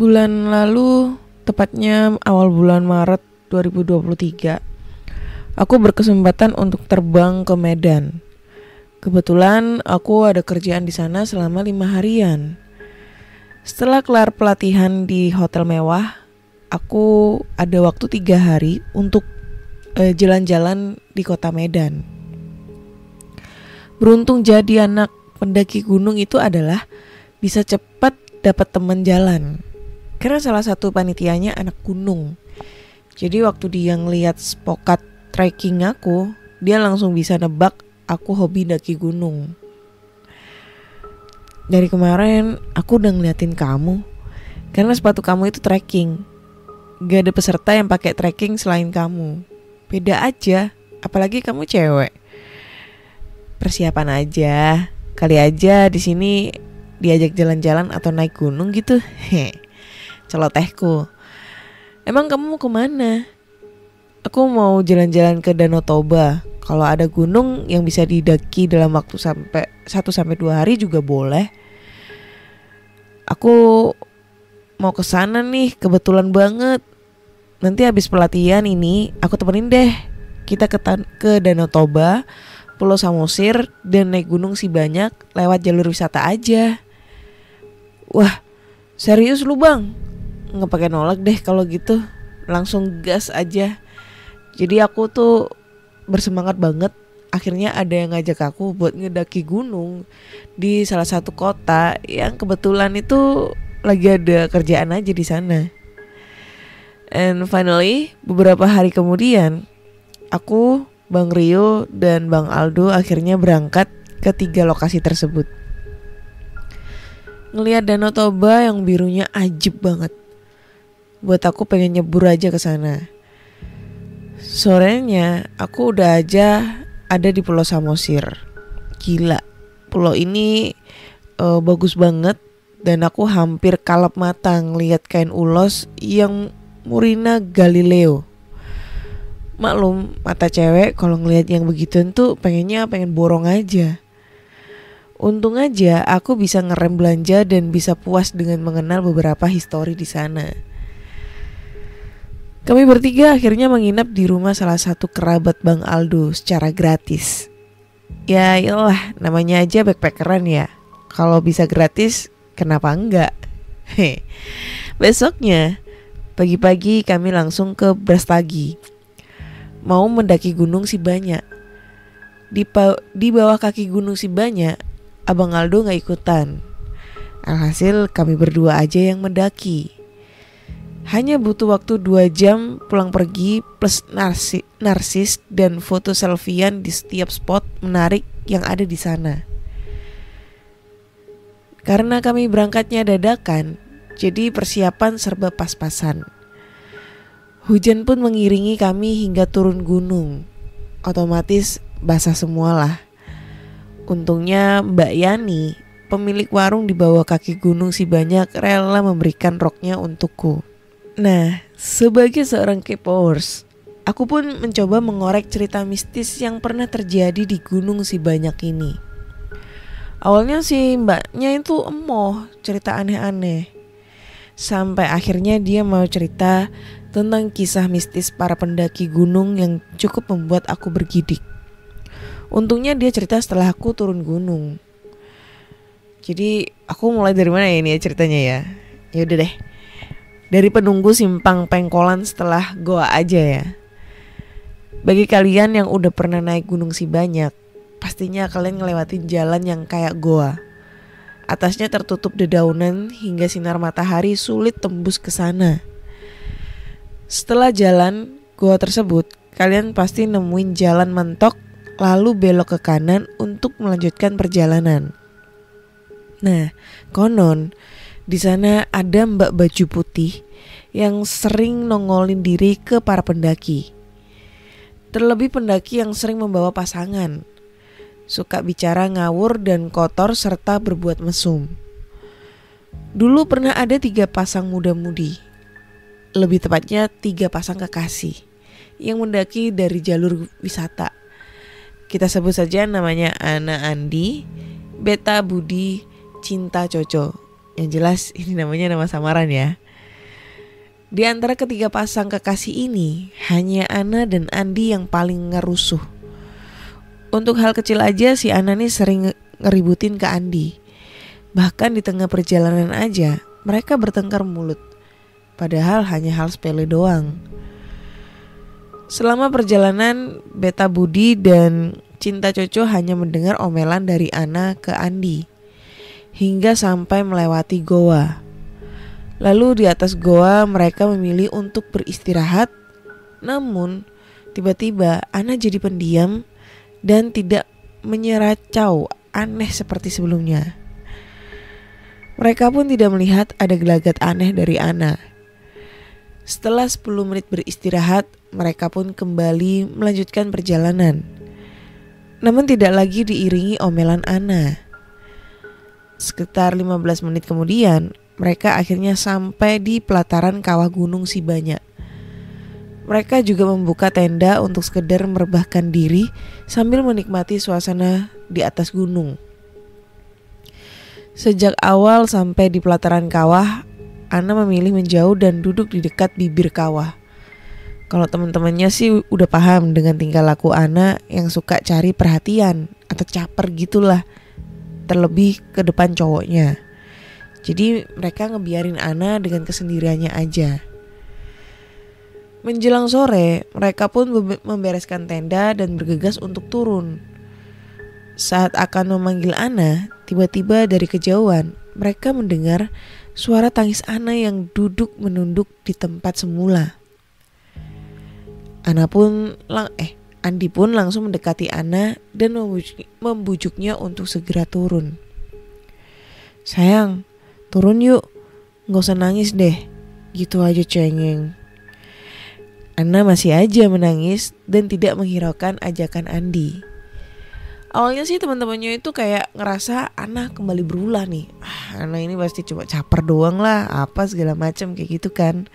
Bulan lalu, tepatnya awal bulan Maret 2023, aku berkesempatan untuk terbang ke Medan. Kebetulan aku ada kerjaan di sana selama 5 harian. Setelah kelar pelatihan di hotel mewah, aku ada waktu 3 hari untuk jalan-jalan di kota Medan. Beruntung jadi anak pendaki gunung itu adalah bisa cepat dapat teman jalan. Karena salah satu panitianya anak gunung. Jadi waktu dia ngeliat spokat trekking aku, dia langsung bisa nebak aku hobi daki gunung. Dari kemarin aku udah ngeliatin kamu, karena sepatu kamu itu trekking. Gak ada peserta yang pakai trekking selain kamu. Beda aja, apalagi kamu cewek. Persiapan aja, kali aja di sini diajak jalan-jalan atau naik gunung gitu. Celotehku. Emang kamu mau kemana? Aku mau jalan-jalan ke Danau Toba. Kalau ada gunung yang bisa didaki dalam waktu 1-2 hari juga boleh. Aku mau ke sana nih, kebetulan banget. Nanti habis pelatihan ini aku temenin deh. Kita ke Danau Toba, Pulau Samosir, dan naik gunung Sibanyak lewat jalur wisata aja. Wah, serius lu bang? Nggak pakai nolak deh kalau gitu, langsung gas aja. Jadi aku tuh bersemangat banget. Akhirnya ada yang ngajak aku buat ngedaki gunung di salah satu kota yang kebetulan itu lagi ada kerjaan aja di sana. And finally, beberapa hari kemudian, aku, Bang Rio, dan Bang Aldo akhirnya berangkat ke 3 lokasi tersebut. Ngelihat Danau Toba yang birunya ajib banget. Buat aku pengen nyebur aja ke sana. Sorenya aku udah aja ada di Pulau Samosir. Gila, pulau ini bagus banget. Dan aku hampir kalap mata ngeliat kain ulos yang Murina Galileo. Maklum, mata cewek kalau ngeliat yang begituan tuh pengen borong aja. Untung aja aku bisa ngerem belanja dan bisa puas dengan mengenal beberapa histori di sana. Kami bertiga akhirnya menginap di rumah salah satu kerabat Bang Aldo secara gratis. Ya iyalah, namanya aja backpackeran ya. Kalau bisa gratis, kenapa enggak? Besoknya, pagi-pagi kami langsung ke Brastagi. Mau mendaki gunung Sibanyak. Di bawah kaki gunung Sibanyak, Abang Aldo gak ikutan. Alhasil kami berdua aja yang mendaki. Hanya butuh waktu 2 jam pulang pergi plus narsis dan foto selfiean di setiap spot menarik yang ada di sana. Karena kami berangkatnya dadakan, jadi persiapan serba pas-pasan. Hujan pun mengiringi kami hingga turun gunung. Otomatis basah semualah. Untungnya Mbak Yani, pemilik warung di bawah kaki gunung Sibanyak, rela memberikan roknya untukku. Nah, sebagai seorang K-popers, aku pun mencoba mengorek cerita mistis yang pernah terjadi di gunung Sibanyak ini. Awalnya si mbaknya itu emoh cerita aneh-aneh. Sampai akhirnya dia mau cerita tentang kisah mistis para pendaki gunung yang cukup membuat aku bergidik. Untungnya dia cerita setelah aku turun gunung. Jadi aku mulai dari mana ya ini ya ceritanya ya? Ya udah deh. Dari penunggu simpang Pengkolan setelah goa aja ya. Bagi kalian yang udah pernah naik gunung Sibanyak, pastinya kalian ngelewatin jalan yang kayak goa. Atasnya tertutup dedaunan hingga sinar matahari sulit tembus ke sana. Setelah jalan goa tersebut, kalian pasti nemuin jalan mentok lalu belok ke kanan untuk melanjutkan perjalanan. Nah, konon di sana ada mbak baju putih yang sering nongolin diri ke para pendaki. Terlebih pendaki yang sering membawa pasangan. Suka bicara ngawur dan kotor serta berbuat mesum. Dulu pernah ada 3 pasang muda-mudi. Lebih tepatnya 3 pasang kekasih yang mendaki dari jalur wisata. Kita sebut saja namanya Ana Andi, Beta Budi, Cinta Coco. Yang jelas ini namanya nama samaran ya. Di antara ketiga pasang kekasih ini, hanya Ana dan Andi yang paling ngerusuh. Untuk hal kecil aja si Ana nih sering ngeributin ke Andi. Bahkan di tengah perjalanan aja mereka bertengkar mulut. Padahal hanya hal sepele doang. Selama perjalanan Beta Budi dan Cinta Coco hanya mendengar omelan dari Ana ke Andi. Hingga sampai melewati goa. Lalu di atas goa mereka memilih untuk beristirahat. Namun tiba-tiba Ana jadi pendiam dan tidak menyeracau aneh seperti sebelumnya. Mereka pun tidak melihat ada gelagat aneh dari Ana. Setelah 10 menit beristirahat, mereka pun kembali melanjutkan perjalanan. Namun tidak lagi diiringi omelan Ana. Sekitar 15 menit kemudian, mereka akhirnya sampai di pelataran kawah Gunung Sibanya. Mereka juga membuka tenda untuk sekedar merebahkan diri sambil menikmati suasana di atas gunung. Sejak awal sampai di pelataran kawah, Ana memilih menjauh dan duduk di dekat bibir kawah. Kalau teman-temannya sih udah paham dengan tingkah laku Ana yang suka cari perhatian atau caper gitulah, terlebih ke depan cowoknya. Jadi mereka ngebiarin Ana dengan kesendiriannya aja. Menjelang sore, mereka pun membereskan tenda dan bergegas untuk turun. Saat akan memanggil Ana, tiba-tiba dari kejauhan mereka mendengar suara tangis Ana yang duduk menunduk di tempat semula. Andi pun langsung mendekati Ana dan membujuknya untuk segera turun. "Sayang, turun yuk, gak usah nangis deh," gitu aja cengeng. Ana masih aja menangis dan tidak menghiraukan ajakan Andi. Awalnya sih teman-temannya itu kayak ngerasa Ana kembali berulah nih. Ana ini pasti cuma caper doang lah, apa segala macam kayak gitu kan.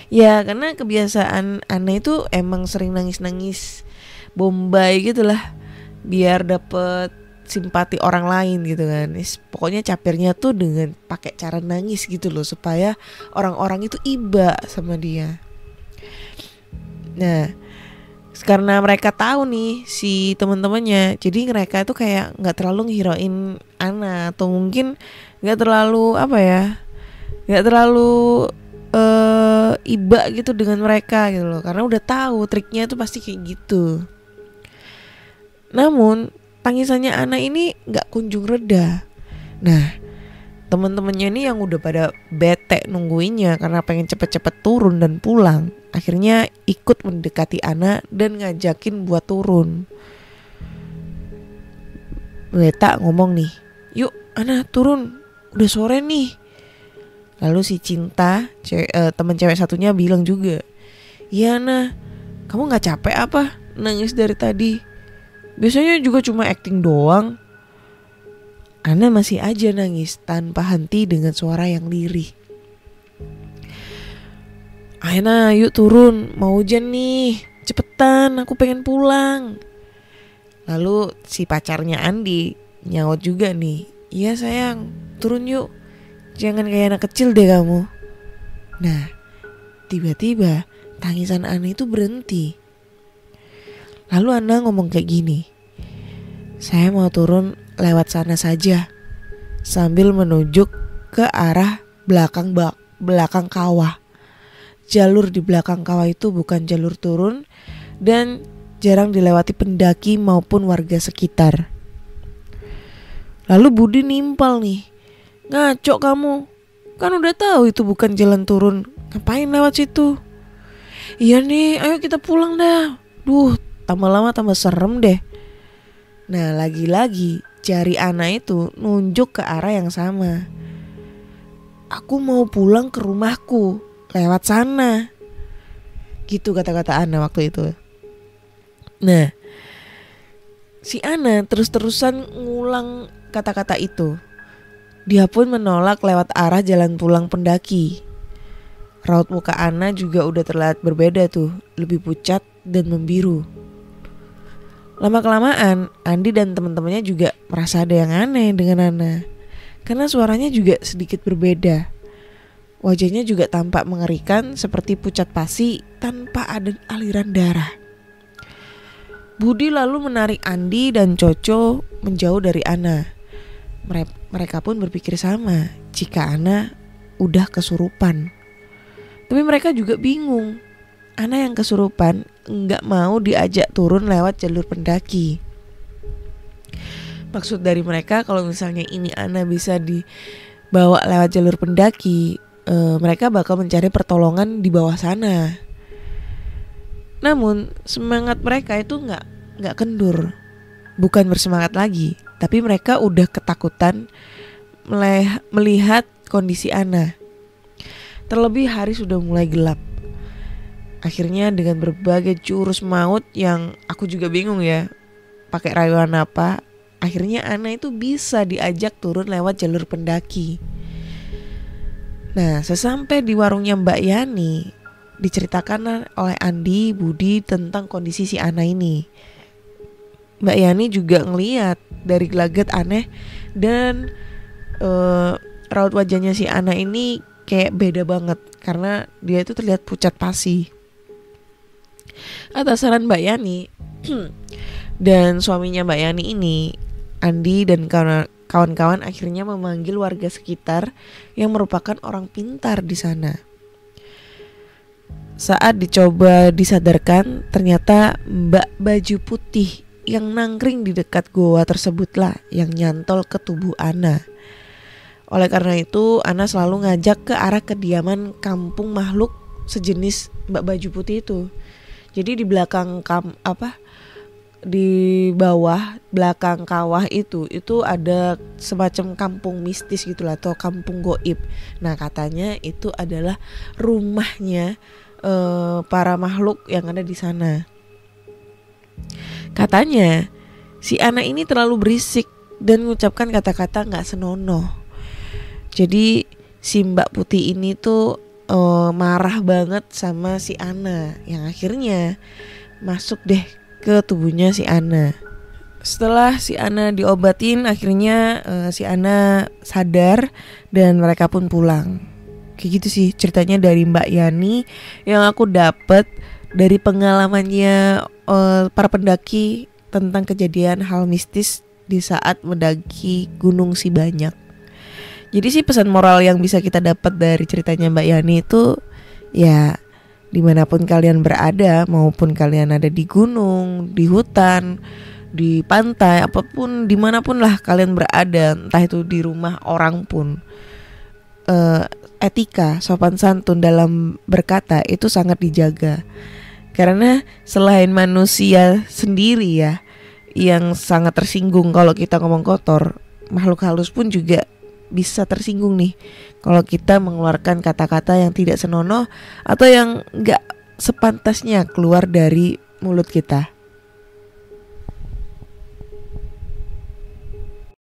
Ya karena kebiasaan Ana itu emang sering nangis-nangis bombay gitu lah, biar dapet simpati orang lain gitu kan. Pokoknya capernya tuh dengan pakai cara nangis gitu loh, supaya orang-orang itu iba sama dia. Nah, karena mereka tahu nih si teman-temannya, jadi mereka tuh kayak nggak terlalu ngehirauin Ana, atau mungkin nggak terlalu nggak terlalu iba gitu dengan mereka gitu loh, karena udah tahu triknya tuh pasti kayak gitu. Namun tangisannya Ana ini nggak kunjung reda. Nah, teman-temannya ini yang udah pada bete nungguinnya karena pengen cepet-cepet turun dan pulang, akhirnya ikut mendekati Ana dan ngajakin buat turun. Beta ngomong nih, "Yuk Ana turun, udah sore nih." Lalu si Cinta, teman cewek satunya bilang juga, "Iya Ana, kamu gak capek apa nangis dari tadi? Biasanya juga cuma acting doang." Ana masih aja nangis tanpa henti dengan suara yang lirih. "Ana yuk turun, mau hujan nih, cepetan aku pengen pulang." Lalu si pacarnya Andi nyaut juga nih, "Iya sayang, turun yuk, jangan kayak anak kecil deh kamu." Nah tiba-tiba tangisan Ana itu berhenti. Lalu Ana ngomong kayak gini, "Saya mau turun lewat sana saja," sambil menunjuk ke arah belakang kawah. Jalur di belakang kawah itu bukan jalur turun dan jarang dilewati pendaki maupun warga sekitar. Lalu Budi nimpal nih, "Ngaco kamu, kan udah tahu itu bukan jalan turun, ngapain lewat situ?" "Iya nih, ayo kita pulang dah. Duh, tambah lama tambah serem deh." Nah lagi-lagi jari Ana itu nunjuk ke arah yang sama. "Aku mau pulang ke rumahku lewat sana," gitu kata-kata Ana waktu itu. Nah si Ana terus-terusan ngulang kata-kata itu. Dia pun menolak lewat arah jalan pulang pendaki. Raut muka Ana juga udah terlihat berbeda tuh, lebih pucat dan membiru. Lama-kelamaan Andi dan teman-temannya juga merasa ada yang aneh dengan Ana. karena suaranya juga sedikit berbeda. Wajahnya juga tampak mengerikan seperti pucat pasi tanpa ada aliran darah. Budi lalu menarik Andi dan Coco menjauh dari Ana. Mereka pun berpikir sama jika Ana udah kesurupan. Tapi mereka juga bingung. Ana yang kesurupan nggak mau diajak turun lewat jalur pendaki. Maksud dari mereka kalau misalnya ini Ana bisa dibawa lewat jalur pendaki, mereka bakal mencari pertolongan di bawah sana. Namun semangat mereka itu nggak kendur, bukan bersemangat lagi, tapi mereka udah ketakutan melihat kondisi Ana. Terlebih hari sudah mulai gelap. Akhirnya dengan berbagai jurus maut yang aku juga bingung ya, pakai rayuan apa, akhirnya Ana itu bisa diajak turun lewat jalur pendaki. Nah, sesampai di warungnya Mbak Yani, diceritakan oleh Andi, Budi tentang kondisi si Ana ini. Mbak Yani juga ngeliat dari gelagat aneh dan raut wajahnya si Ana ini kayak beda banget karena dia itu terlihat pucat pasi. Atas saran Mbak Yani dan suaminya Mbak Yani ini, Andi dan kawan-kawan akhirnya memanggil warga sekitar yang merupakan orang pintar di sana. Saat dicoba disadarkan, ternyata Mbak baju putih yang nangkring di dekat goa tersebutlah yang nyantol ke tubuh Ana. Oleh karena itu, Ana selalu ngajak ke arah kediaman kampung makhluk sejenis Mbak baju putih itu. Jadi di belakang di bawah belakang kawah itu ada semacam kampung mistis gitulah atau kampung goib. Nah, katanya itu adalah rumahnya para makhluk yang ada di sana. Katanya si anak ini terlalu berisik dan mengucapkan kata-kata nggak senonoh. Jadi si Mbak Putih ini tuh marah banget sama si Ana yang akhirnya masuk deh ke tubuhnya si Ana. Setelah si Ana diobatin, akhirnya si Ana sadar dan mereka pun pulang. Kayak gitu sih ceritanya dari Mbak Yani yang aku dapat dari pengalamannya para pendaki tentang kejadian hal mistis di saat mendaki Gunung Sibanyak. Jadi sih pesan moral yang bisa kita dapat dari ceritanya Mbak Yani itu ya, dimanapun kalian berada, maupun kalian ada di gunung, di hutan, di pantai, apapun, dimanapun lah kalian berada, entah itu di rumah orang pun, etika, sopan santun dalam berkata itu sangat dijaga. Karena selain manusia sendiri ya yang sangat tersinggung kalau kita ngomong kotor, makhluk halus pun juga bisa tersinggung nih kalau kita mengeluarkan kata-kata yang tidak senonoh atau yang gak sepantasnya keluar dari mulut kita.